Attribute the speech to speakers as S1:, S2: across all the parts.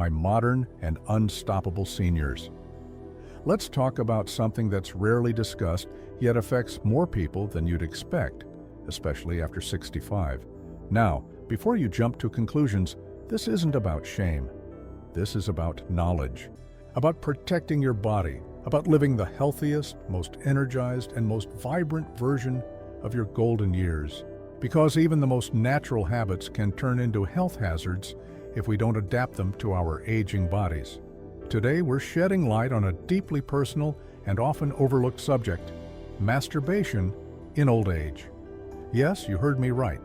S1: my modern and unstoppable seniors. Let's talk about something that's rarely discussed, yet affects more people than you'd expect, especially after 65. Now, before you jump to conclusions, this isn't about shame. This is about knowledge, about protecting your body, about living the healthiest, most energized, and most vibrant version of your golden years. Because even the most natural habits can turn into health hazards if we don't adapt them to our aging bodies. Today, we're shedding light on a deeply personal and often overlooked subject: masturbation in old age. Yes, you heard me right.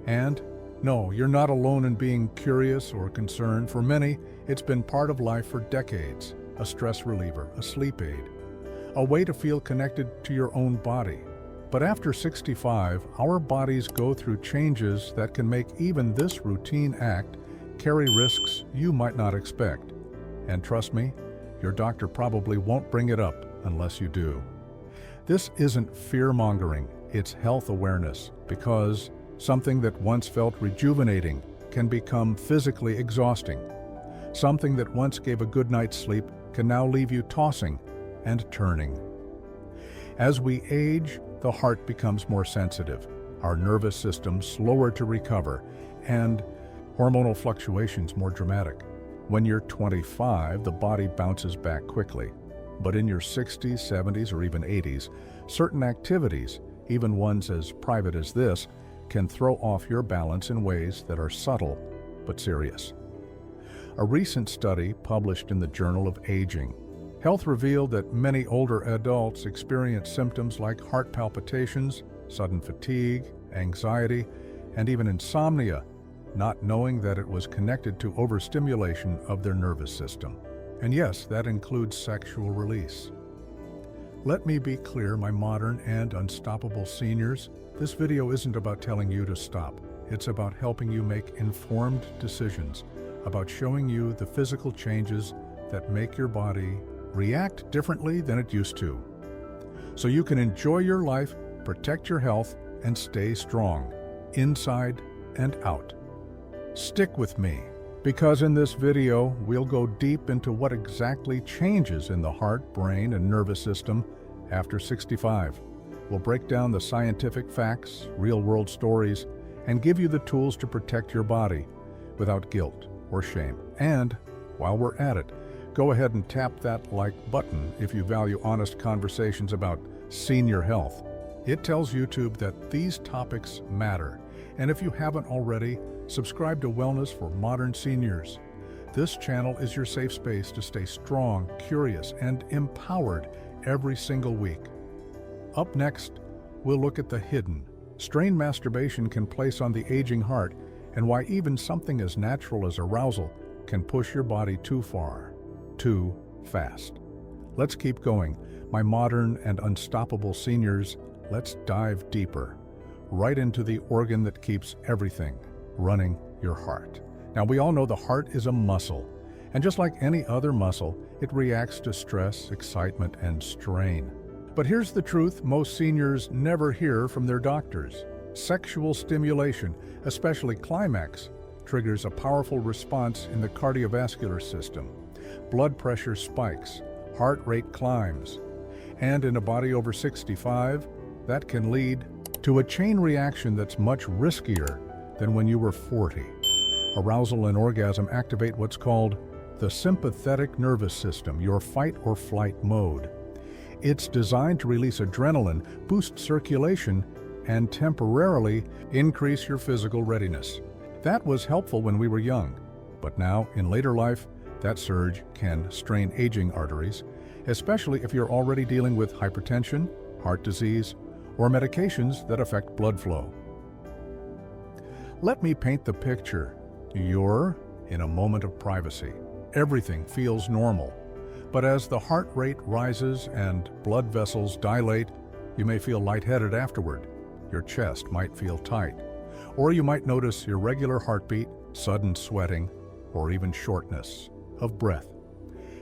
S1: And no, you're not alone in being curious or concerned. For many, it's been part of life for decades. A stress reliever, a sleep aid, a way to feel connected to your own body. But after 65, our bodies go through changes that can make even this routine act carry risks you might not expect. And trust me, your doctor probably won't bring it up unless you do. This isn't fear-mongering, it's health awareness, because something that once felt rejuvenating can become physically exhausting. Something that once gave a good night's sleep can now leave you tossing and turning. As we age, the heart becomes more sensitive, our nervous system slower to recover, and hormonal fluctuations more dramatic. When you're 25, the body bounces back quickly. But in your 60s, 70s, or even 80s, certain activities, even ones as private as this, can throw off your balance in ways that are subtle but serious. A recent study published in the Journal of Aging Health revealed that many older adults experience symptoms like heart palpitations, sudden fatigue, anxiety, and even insomnia, not knowing that it was connected to overstimulation of their nervous system. And yes, that includes sexual release. Let me be clear, my modern and unstoppable seniors, this video isn't about telling you to stop. It's about helping you make informed decisions, about showing you the physical changes that make your body react differently than it used to, so you can enjoy your life, protect your health, and stay strong, inside and out. Stick with me, because in this video, we'll go deep into what exactly changes in the heart, brain, and nervous system after 65. We'll break down the scientific facts, real-world stories, and give you the tools to protect your body without guilt or shame. And while we're at it, go ahead and tap that like button if you value honest conversations about senior health. It tells YouTube that these topics matter. And if you haven't already, subscribe to Wellness for Modern Seniors. This channel is your safe space to stay strong, curious, and empowered every single week. Up next, we'll look at the hidden strain masturbation can place on the aging heart, and why even something as natural as arousal can push your body too far, too fast. Let's keep going. My modern and unstoppable seniors, let's dive deeper, right into the organ that keeps everything running, your heart. Now, we all know the heart is a muscle, and just like any other muscle, it reacts to stress, excitement, and strain. But here's the truth most seniors never hear from their doctors. Sexual stimulation, especially climax, triggers a powerful response in the cardiovascular system. Blood pressure spikes, heart rate climbs, and in a body over 65, that can lead to a chain reaction that's much riskier than when you were 40. Arousal and orgasm activate what's called the sympathetic nervous system, your fight or flight mode. It's designed to release adrenaline, boost circulation, and temporarily increase your physical readiness. That was helpful when we were young, but now, in later life, that surge can strain aging arteries, especially if you're already dealing with hypertension, heart disease, or medications that affect blood flow. Let me paint the picture. You're in a moment of privacy. Everything feels normal. But as the heart rate rises and blood vessels dilate, you may feel lightheaded afterward. Your chest might feel tight. Or you might notice irregular heartbeat, sudden sweating, or even shortness of breath.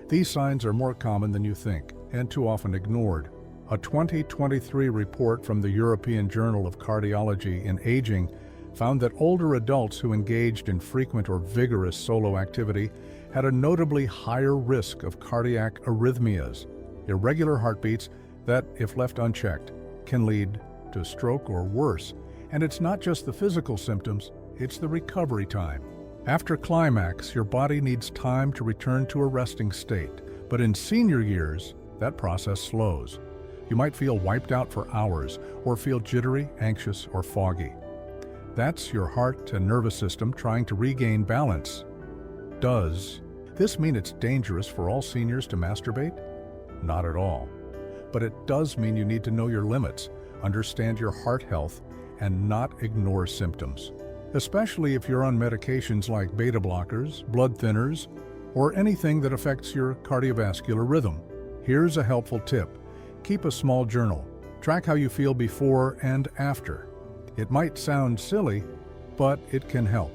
S1: These signs are more common than you think, and too often ignored. A 2023 report from the European Journal of Cardiology in Aging found that older adults who engaged in frequent or vigorous solo activity had a notably higher risk of cardiac arrhythmias, irregular heartbeats that, if left unchecked, can lead to stroke or worse. And it's not just the physical symptoms, it's the recovery time. After climax, your body needs time to return to a resting state, but in senior years, that process slows. You might feel wiped out for hours or feel jittery, anxious, or foggy. That's your heart and nervous system trying to regain balance. Does this mean it's dangerous for all seniors to masturbate? Not at all. But it does mean you need to know your limits, understand your heart health, and not ignore symptoms. Especially if you're on medications like beta blockers, blood thinners, or anything that affects your cardiovascular rhythm. Here's a helpful tip. Keep a small journal. Track how you feel before and after. It might sound silly, but it can help.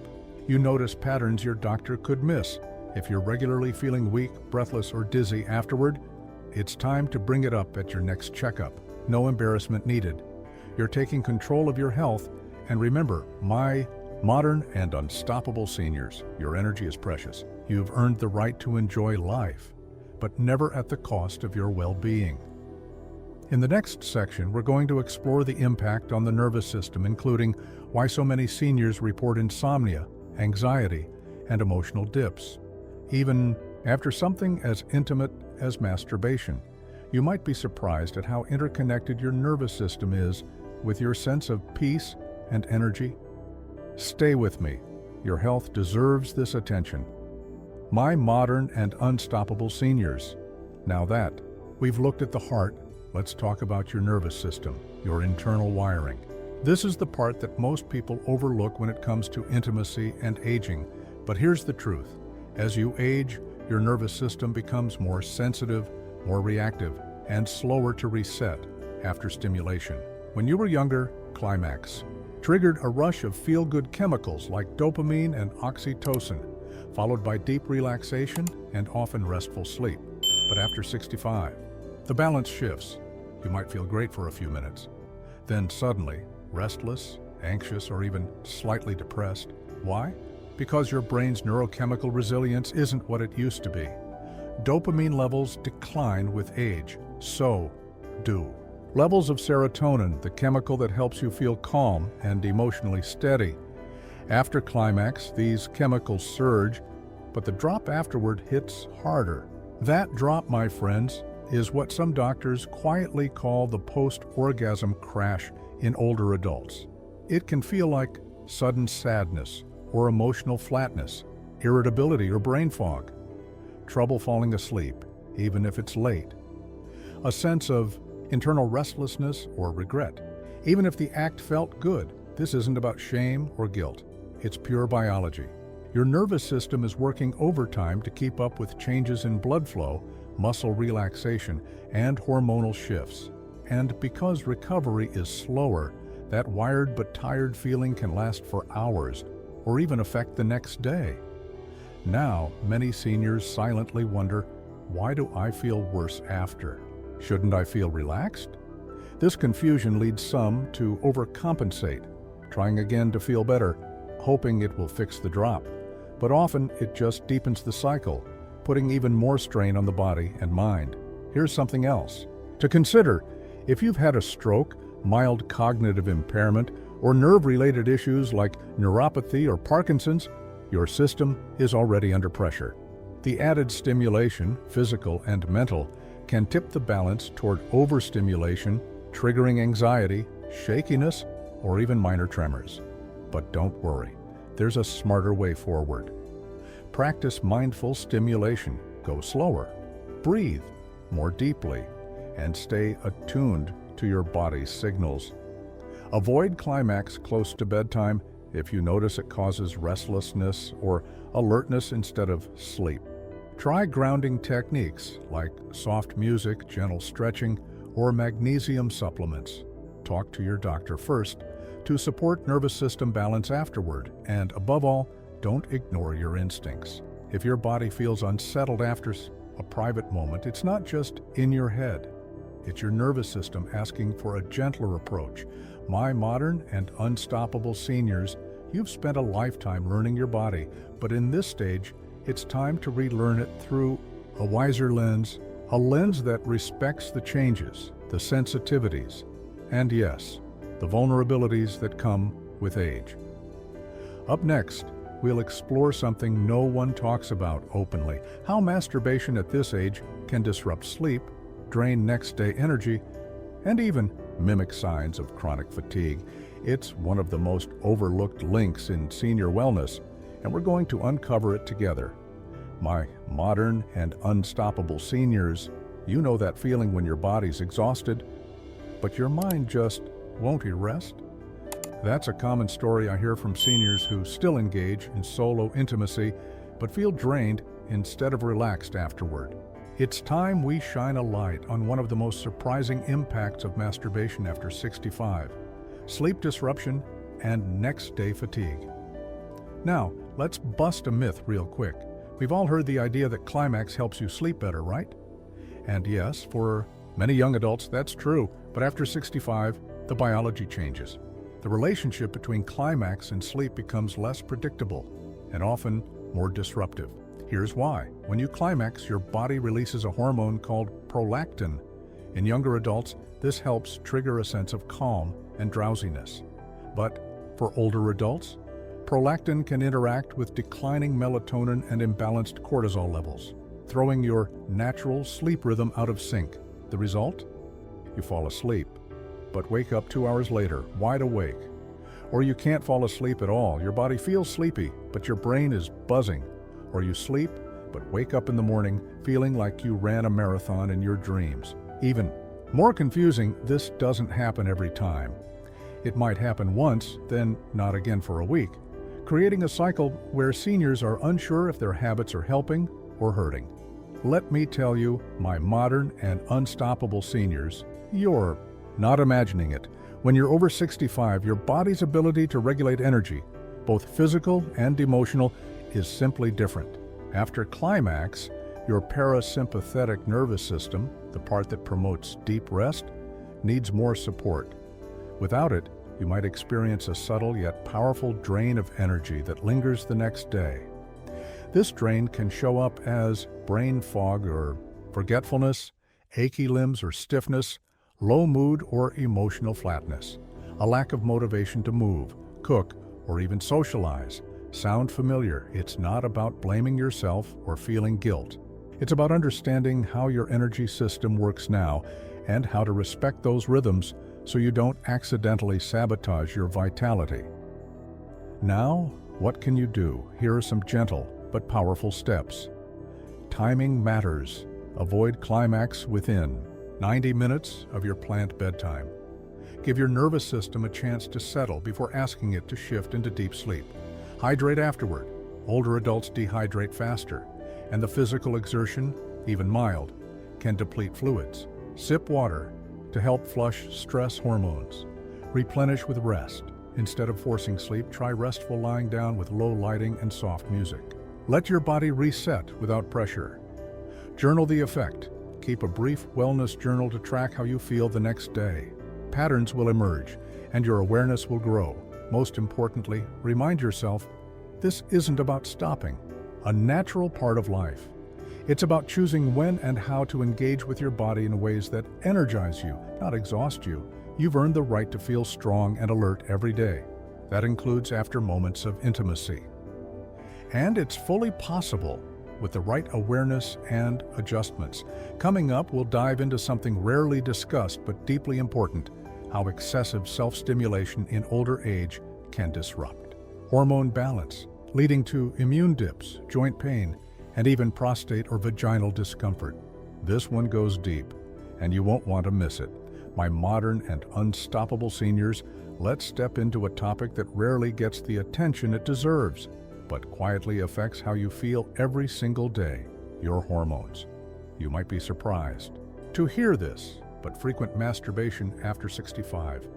S1: You notice patterns your doctor could miss. If you're regularly feeling weak, breathless, or dizzy afterward, it's time to bring it up at your next checkup. No embarrassment needed. You're taking control of your health, and remember, my modern and unstoppable seniors, your energy is precious. You've earned the right to enjoy life, but never at the cost of your well-being. In the next section, we're going to explore the impact on the nervous system, including why so many seniors report insomnia, anxiety, and emotional dips. Even after something as intimate as masturbation, you might be surprised at how interconnected your nervous system is with your sense of peace and energy. Stay with me. Your health deserves this attention. My modern and unstoppable seniors. Now that we've looked at the heart, let's talk about your nervous system, your internal wiring. This is the part that most people overlook when it comes to intimacy and aging. But here's the truth. As you age, your nervous system becomes more sensitive, more reactive, and slower to reset after stimulation. When you were younger, climax triggered a rush of feel-good chemicals like dopamine and oxytocin, followed by deep relaxation and often restful sleep. But after 65, the balance shifts. You might feel great for a few minutes. Then suddenly, restless, anxious, or even slightly depressed. Why? Because your brain's neurochemical resilience isn't what it used to be. Dopamine levels decline with age. So do levels of serotonin, the chemical that helps you feel calm and emotionally steady. After climax, these chemicals surge, but the drop afterward hits harder. That drop, my friends, is what some doctors quietly call the post-orgasm crash in older adults. It can feel like sudden sadness or emotional flatness, irritability or brain fog, trouble falling asleep, even if it's late, a sense of internal restlessness or regret. Even if the act felt good, this isn't about shame or guilt. It's pure biology. Your nervous system is working overtime to keep up with changes in blood flow, muscle relaxation, and hormonal shifts. And because recovery is slower, that wired but tired feeling can last for hours or even affect the next day. Now, many seniors silently wonder, why do I feel worse after? Shouldn't I feel relaxed? This confusion leads some to overcompensate, trying again to feel better, hoping it will fix the drop. But often it just deepens the cycle, putting even more strain on the body and mind. Here's something else to consider. If you've had a stroke, mild cognitive impairment, or nerve-related issues like neuropathy or Parkinson's, your system is already under pressure. The added stimulation, physical and mental, can tip the balance toward overstimulation, triggering anxiety, shakiness, or even minor tremors. But don't worry, there's a smarter way forward. Practice mindful stimulation. Go slower, breathe more deeply, and stay attuned to your body's signals. Avoid climax close to bedtime if you notice it causes restlessness or alertness instead of sleep. Try grounding techniques like soft music, gentle stretching, or magnesium supplements. Talk to your doctor first to support nervous system balance afterward, and above all, don't ignore your instincts. If your body feels unsettled after a private moment, it's not just in your head. It's your nervous system asking for a gentler approach. My modern and unstoppable seniors, you've spent a lifetime learning your body, but in this stage, it's time to relearn it through a wiser lens, a lens that respects the changes, the sensitivities, and yes, the vulnerabilities that come with age. Up next, we'll explore something no one talks about openly: how masturbation at this age can disrupt sleep, drain next-day energy, and even mimic signs of chronic fatigue. It's one of the most overlooked links in senior wellness, and we're going to uncover it together. My modern and unstoppable seniors, you know that feeling when your body's exhausted, but your mind just won't rest? That's a common story I hear from seniors who still engage in solo intimacy, but feel drained instead of relaxed afterward. It's time we shine a light on one of the most surprising impacts of masturbation after 65, sleep disruption and next-day fatigue. Now, let's bust a myth real quick. We've all heard the idea that climax helps you sleep better, right? And yes, for many young adults, that's true, but after 65, the biology changes. The relationship between climax and sleep becomes less predictable and often more disruptive. Here's why. When you climax, your body releases a hormone called prolactin. In younger adults, this helps trigger a sense of calm and drowsiness. But for older adults, prolactin can interact with declining melatonin and imbalanced cortisol levels, throwing your natural sleep rhythm out of sync. The result? You fall asleep, but wake up 2 hours later, wide awake. Or you can't fall asleep at all. Your body feels sleepy, but your brain is buzzing. Or you sleep, but wake up in the morning feeling like you ran a marathon in your dreams. Even more confusing, this doesn't happen every time. It might happen once, then not again for a week, creating a cycle where seniors are unsure if their habits are helping or hurting. Let me tell you, my modern and unstoppable seniors, you're not imagining it. When you're over 65, your body's ability to regulate energy, both physical and emotional, is simply different. After climax, your parasympathetic nervous system, the part that promotes deep rest, needs more support. Without it, you might experience a subtle yet powerful drain of energy that lingers the next day. This drain can show up as brain fog or forgetfulness, achy limbs or stiffness, low mood or emotional flatness, a lack of motivation to move, cook, or even socialize. Sound familiar? It's not about blaming yourself or feeling guilt. It's about understanding how your energy system works now and how to respect those rhythms so you don't accidentally sabotage your vitality. Now, what can you do? Here are some gentle but powerful steps. Timing matters. Avoid climax within 90 minutes of your planned bedtime. Give your nervous system a chance to settle before asking it to shift into deep sleep. Hydrate afterward. Older adults dehydrate faster, and the physical exertion, even mild, can deplete fluids. Sip water to help flush stress hormones. Replenish with rest. Instead of forcing sleep, try restful lying down with low lighting and soft music. Let your body reset without pressure. Journal the effect. Keep a brief wellness journal to track how you feel the next day. Patterns will emerge, and your awareness will grow. Most importantly, remind yourself, this isn't about stopping, a natural part of life. It's about choosing when and how to engage with your body in ways that energize you, not exhaust you. You've earned the right to feel strong and alert every day. That includes after moments of intimacy. And it's fully possible with the right awareness and adjustments. Coming up, we'll dive into something rarely discussed but deeply important: how excessive self-stimulation in older age can disrupt hormone balance, leading to immune dips, joint pain, and even prostate or vaginal discomfort. This one goes deep, and you won't want to miss it. My modern and unstoppable seniors, let's step into a topic that rarely gets the attention it deserves, but quietly affects how you feel every single day: your hormones. You might be surprised to hear this, but frequent masturbation after 65,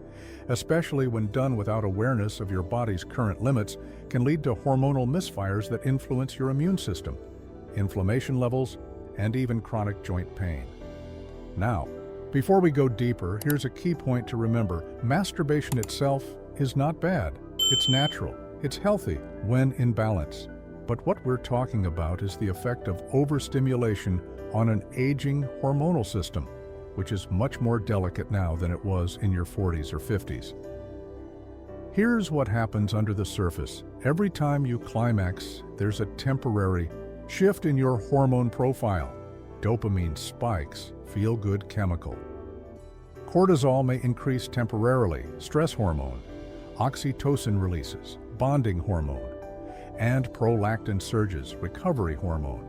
S1: especially when done without awareness of your body's current limits, can lead to hormonal misfires that influence your immune system, inflammation levels, and even chronic joint pain. Now, before we go deeper, here's a key point to remember. Masturbation itself is not bad. It's natural. It's healthy when in balance. But what we're talking about is the effect of overstimulation on an aging hormonal system, which is much more delicate now than it was in your 40s or 50s. Here's what happens under the surface. Every time you climax, there's a temporary shift in your hormone profile. Dopamine spikes, feel-good chemical. Cortisol may increase temporarily, stress hormone. Oxytocin releases, bonding hormone. And prolactin surges, recovery hormone.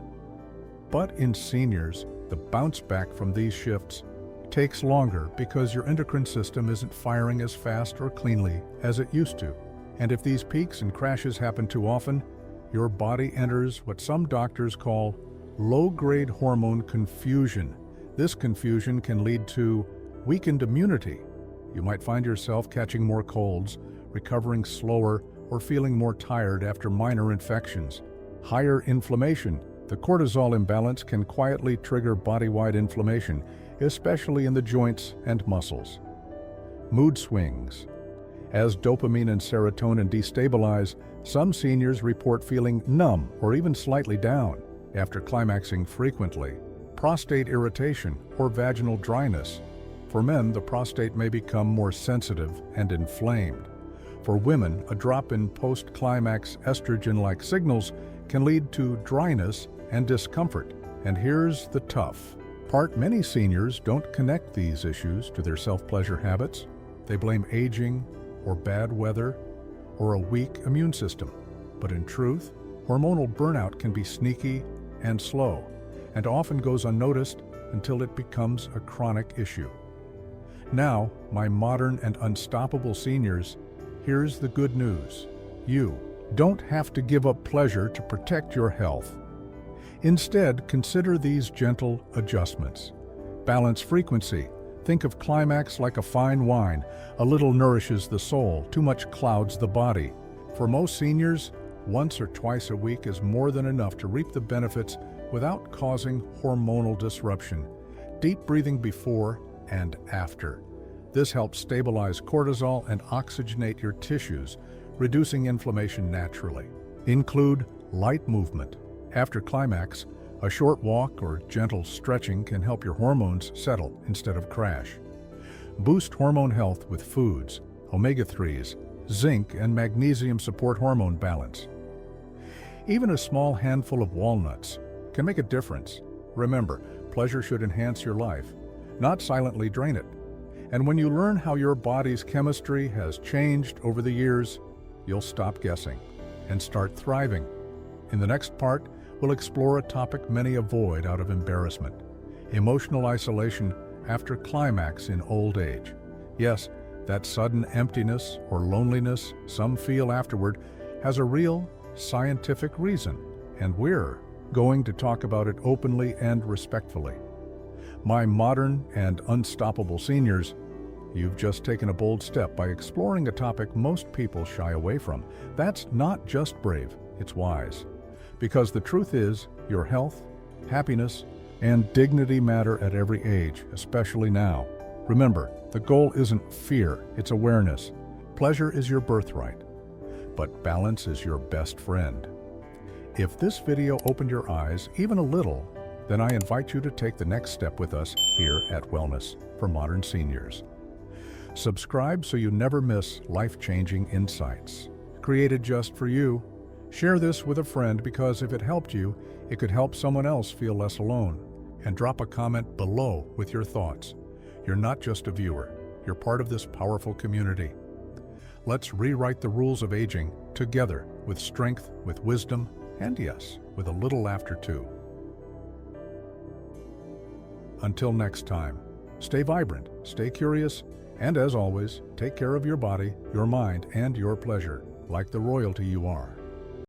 S1: But in seniors, the bounce back from these shifts takes longer because your endocrine system isn't firing as fast or cleanly as it used to. And if these peaks and crashes happen too often, your body enters what some doctors call low-grade hormone confusion. This confusion can lead to weakened immunity. You might find yourself catching more colds, recovering slower, or feeling more tired after minor infections. Higher inflammation. The cortisol imbalance can quietly trigger body-wide inflammation, especially in the joints and muscles. Mood swings. As dopamine and serotonin destabilize, some seniors report feeling numb or even slightly down after climaxing frequently. Prostate irritation or vaginal dryness. For men, the prostate may become more sensitive and inflamed. For women, a drop in post-climax estrogen-like signals can lead to dryness and discomfort. And here's the tough part. Many seniors don't connect these issues to their self-pleasure habits. They blame aging or bad weather or a weak immune system. But in truth, hormonal burnout can be sneaky and slow, and often goes unnoticed until it becomes a chronic issue. Now, my modern and unstoppable seniors, here's the good news. You don't have to give up pleasure to protect your health. Instead, consider these gentle adjustments. Balance frequency. Think of climax like a fine wine. A little nourishes the soul, too much clouds the body. For most seniors, once or twice a week is more than enough to reap the benefits without causing hormonal disruption. Deep breathing before and after. This helps stabilize cortisol and oxygenate your tissues, reducing inflammation naturally. Include light movement. After climax, a short walk or gentle stretching can help your hormones settle instead of crash. Boost hormone health with foods. Omega-3s, zinc, and magnesium support hormone balance. Even a small handful of walnuts can make a difference. Remember, pleasure should enhance your life, not silently drain it. And when you learn how your body's chemistry has changed over the years, you'll stop guessing and start thriving. In the next part, we'll explore a topic many avoid out of embarrassment: emotional isolation after climax in old age. Yes, that sudden emptiness or loneliness some feel afterward has a real scientific reason, and we're going to talk about it openly and respectfully. My modern and unstoppable seniors, you've just taken a bold step by exploring a topic most people shy away from. That's not just brave, it's wise. Because the truth is, your health, happiness, and dignity matter at every age, especially now. Remember, the goal isn't fear, it's awareness. Pleasure is your birthright, but balance is your best friend. If this video opened your eyes even a little, then I invite you to take the next step with us here at Wellness for Modern Seniors. Subscribe so you never miss life-changing insights created just for you. Share this with a friend because if it helped you, it could help someone else feel less alone. And drop a comment below with your thoughts. You're not just a viewer, you're part of this powerful community. Let's rewrite the rules of aging together with strength, with wisdom, and yes, with a little laughter too. Until next time, stay vibrant, stay curious, and as always, take care of your body, your mind, and your pleasure, like the royalty you are.